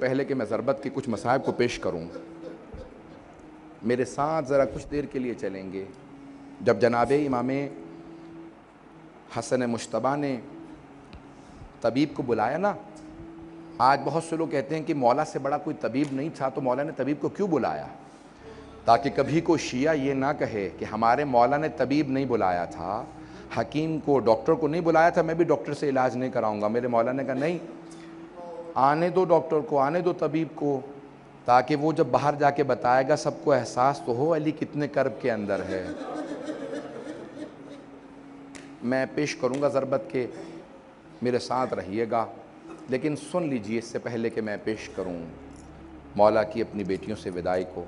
پہلے کہ میں ضربت کے کچھ مصائب کو پیش کروں، میرے ساتھ ذرا کچھ دیر کے لیے چلیں گے۔ جب جناب امام حسن مجتبیٰ نے طبیب کو بلایا نا، آج بہت سے لوگ کہتے ہیں کہ مولا سے بڑا کوئی طبیب نہیں تھا تو مولا نے طبیب کو کیوں بلایا، تاکہ کبھی کوئی شیعہ یہ نہ کہے کہ ہمارے مولا نے طبیب نہیں بلایا تھا، حکیم کو، ڈاکٹر کو نہیں بلایا تھا، میں بھی ڈاکٹر سے علاج نہیں کراؤں گا۔ میرے مولا نے کہا نہیں، آنے دو ڈاکٹر کو، آنے دو طبیب کو، تاکہ وہ جب باہر جا کے بتائے گا سب کو احساس تو ہو علی کتنے کرب کے اندر ہے۔ میں پیش کروں گا ضربت کے، میرے ساتھ رہیے گا، لیکن سن لیجئے اس سے پہلے کہ میں پیش کروں مولا کی اپنی بیٹیوں سے وداعی کو۔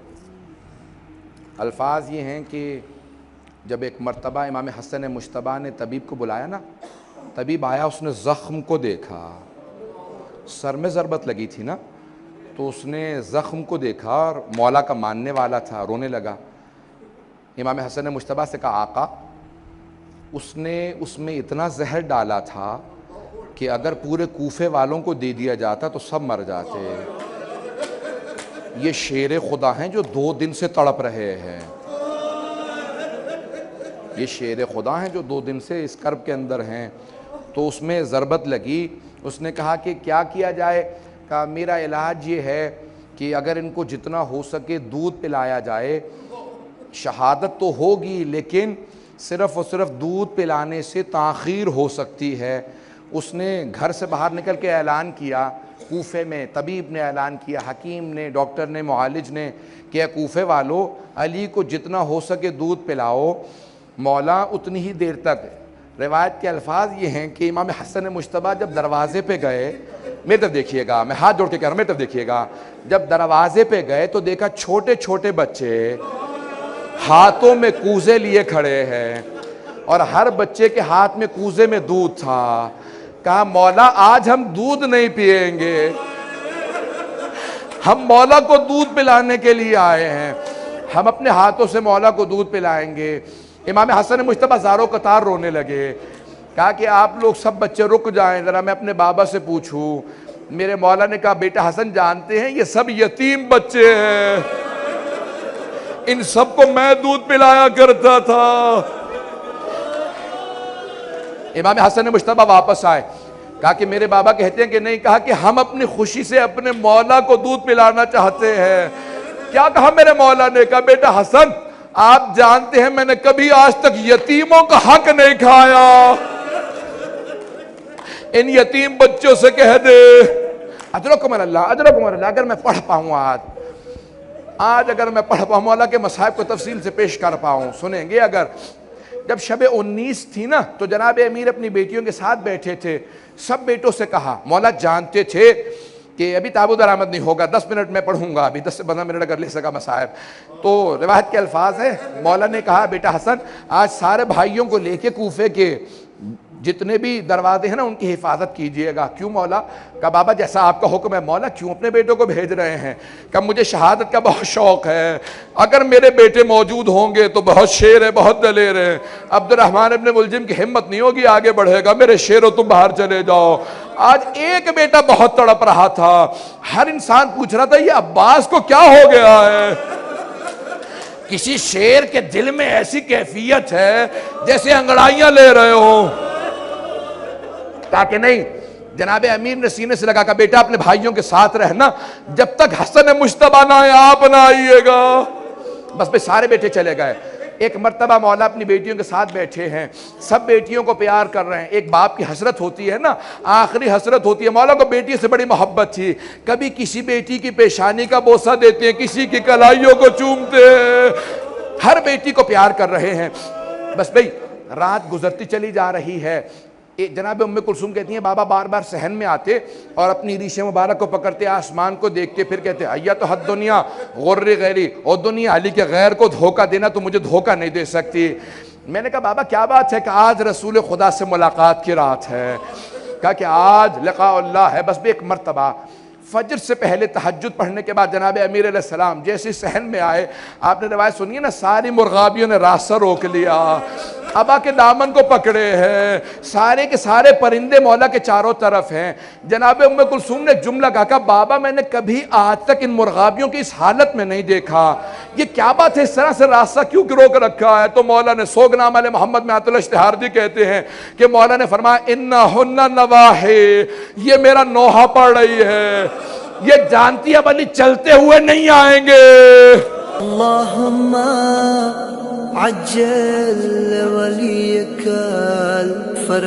الفاظ یہ ہیں کہ جب ایک مرتبہ امام حسن مجتبیٰ نے طبیب کو بلایا نا، طبیب آیا، اس نے زخم کو دیکھا، سر میں ضربت لگی تھی نا، تو اس نے زخم کو دیکھا اور مولا کا ماننے والا تھا، رونے لگا۔ امام حسن مجتبیٰ سے کہا آقا، اس نے اس میں اتنا زہر ڈالا تھا کہ اگر پورے کوفے والوں کو دے دیا جاتا تو سب مر جاتے۔ یہ شیر خدا ہیں جو 2 دن سے تڑپ رہے ہیں، یہ شیر خدا ہیں جو 2 دن سے اس کرب کے اندر ہیں۔ تو اس میں ضربت لگی، اس نے کہا کہ کیا کیا جائے؟ کہا میرا علاج یہ ہے کہ اگر ان کو جتنا ہو سکے دودھ پلایا جائے، شہادت تو ہوگی لیکن صرف اور صرف دودھ پلانے سے تاخیر ہو سکتی ہے۔ اس نے گھر سے باہر نکل کے اعلان کیا، کوفے میں طبیب نے اعلان کیا، حکیم نے، ڈاکٹر نے، معالج نے، کہ کوفے والو علی کو جتنا ہو سکے دودھ پلاؤ، مولا اتنی ہی دیر تک۔ روایت کے الفاظ یہ ہیں کہ امام حسن مجتبیٰ جب دروازے پہ گئے، میری طرف دیکھیے گا، میں ہاتھ جوڑ کے کہہ رہا ہوں، میری طرف دیکھیے گا، جب دروازے پہ گئے تو دیکھا چھوٹے چھوٹے بچے ہاتھوں میں کوزے لیے کھڑے ہیں، اور ہر بچے کے ہاتھ میں کوزے میں دودھ تھا۔ کہا مولا آج ہم دودھ نہیں پیئیں گے، ہم مولا کو دودھ پلانے کے لیے آئے ہیں، ہم اپنے ہاتھوں سے مولا کو دودھ پلائیں گے۔ امام حسن مجتبیٰ زاروں قطار رونے لگے۔ کہا کہ آپ لوگ سب بچے رک جائیں، ذرا میں اپنے بابا سے پوچھوں۔ میرے مولا نے کہا بیٹا حسن جانتے ہیں یہ سب یتیم بچے ہیں، ان سب کو میں دودھ پلایا کرتا تھا۔ امام حسن مجتبیٰ واپس آئے، کہا کہ میرے بابا کہتے ہیں کہ نہیں، کہا کہ ہم اپنی خوشی سے اپنے مولا کو دودھ پلانا چاہتے ہیں۔ کیا کہا میرے مولا نے؟ کہا بیٹا حسن آپ جانتے ہیں میں نے کبھی آج تک یتیموں کا حق نہیں کھایا، ان یتیم بچوں سے کہہ دے اجرکم اللہ، اجرکم اللہ۔ اگر میں پڑھ پاؤں آج اگر میں پڑھ پاؤں، مولا کے مصائب کو تفصیل سے پیش کر پاؤں، سنیں گے۔ اگر جب شب 19 تھی نا تو جناب امیر اپنی بیٹیوں کے ساتھ بیٹھے تھے، سب بیٹوں سے کہا، مولا جانتے تھے کہ ابھی تابو درآمد نہیں ہوگا، 10 منٹ میں پڑھوں گا، ابھی 10 سے 15 منٹ اگر لے سکا مصائب۔ تو روایت کے الفاظ ہے، مولا نے کہا بیٹا حسن آج سارے بھائیوں کو لے کے کوفے کے جتنے بھی دروازے ہیں نا ان کی حفاظت کیجئے گا۔ کیوں مولا؟ کہا بابا جیسا آپ کا حکم ہے۔ مولا کیوں اپنے بیٹوں کو بھیج رہے ہیں؟ کہا مجھے شہادت کا بہت شوق ہے، اگر میرے بیٹے موجود ہوں گے تو بہت شیر ہے، بہت دلیر ہے، عبد الرحمن ابن ملجم کی ہمت نہیں ہوگی آگے بڑھے گا، میرے شیرو تم باہر چلے جاؤ۔ آج ایک بیٹا بہت تڑپ رہا تھا، ہر انسان پوچھ رہا تھا یہ عباس کو کیا ہو گیا ہے؟ کسی شیر کے دل میں ایسی کیفیت ہے جیسے انگڑائیاں لے رہے ہوں۔ کہا کہ نہیں، جناب امیر نے سینے سے لگا، کہا بیٹا اپنے بھائیوں کے ساتھ رہنا، جب تک حسن مجتبیٰ نہ آئے آپ نہ آئیے گا۔ بس پہ سارے بیٹے چلے گئے۔ ایک مرتبہ مولا اپنی بیٹیوں کے ساتھ بیٹھے ہیں، سب بیٹیوں کو پیار کر رہے ہیں۔ ایک باپ کی حسرت ہوتی ہے نا، آخری حسرت ہوتی ہے۔ مولا کو بیٹی سے بڑی محبت تھی، کبھی کسی بیٹی کی پیشانی کا بوسہ دیتے ہیں، کسی کی کلائیوں کو چومتے ہیں، ہر بیٹی کو پیار کر رہے ہیں۔ بس بھئی رات گزرتی چلی جا رہی ہے۔ جناب ام کلثوم کہتی ہیں بابا بار بار صحن میں آتے اور اپنی ریش مبارک کو پکڑتے، آسمان کو دیکھتے، پھر کہتے ایت حد دنیا غر غیری، او دنیا علی کے غیر کو دھوکہ دینا تو مجھے دھوکہ نہیں دے سکتی۔ میں نے کہا بابا کیا بات ہے؟ کہ آج رسول خدا سے ملاقات کی رات ہے، کہا کہ آج لقاء اللہ ہے۔ بس بھی ایک مرتبہ فجر سے پہلے تہجد پڑھنے کے بعد جناب امیر علیہ السلام جیسے صحن میں آئے، آپ نے روایت سنی ہے نا، ساری مرغابیوں نے راستہ روک لیا، ابا کے دامن کو پکڑے ہیں، سارے کے سارے پرندے مولا کے چاروں طرف ہیں۔ جناب ام کلثوم نے جملہ کہا، بابا میں نے کبھی آج تک ان مرغابیوں کی اس حالت میں نہیں دیکھا، یہ کیا بات ہے، اس طرح سے راستہ کیوں روک رکھا ہے؟ تو مولا نے سوگنامہ علیہ محمد میں آیت اللہ اشتہاردی کہتے ہیں کہ مولا نے فرمایا انہن نواحی، یہ میرا نوحہ پڑھ رہی ہے، یہ جانتی اب علی چلتے ہوئے نہیں آئیں گے۔ اللہم عجل ولیک الفرج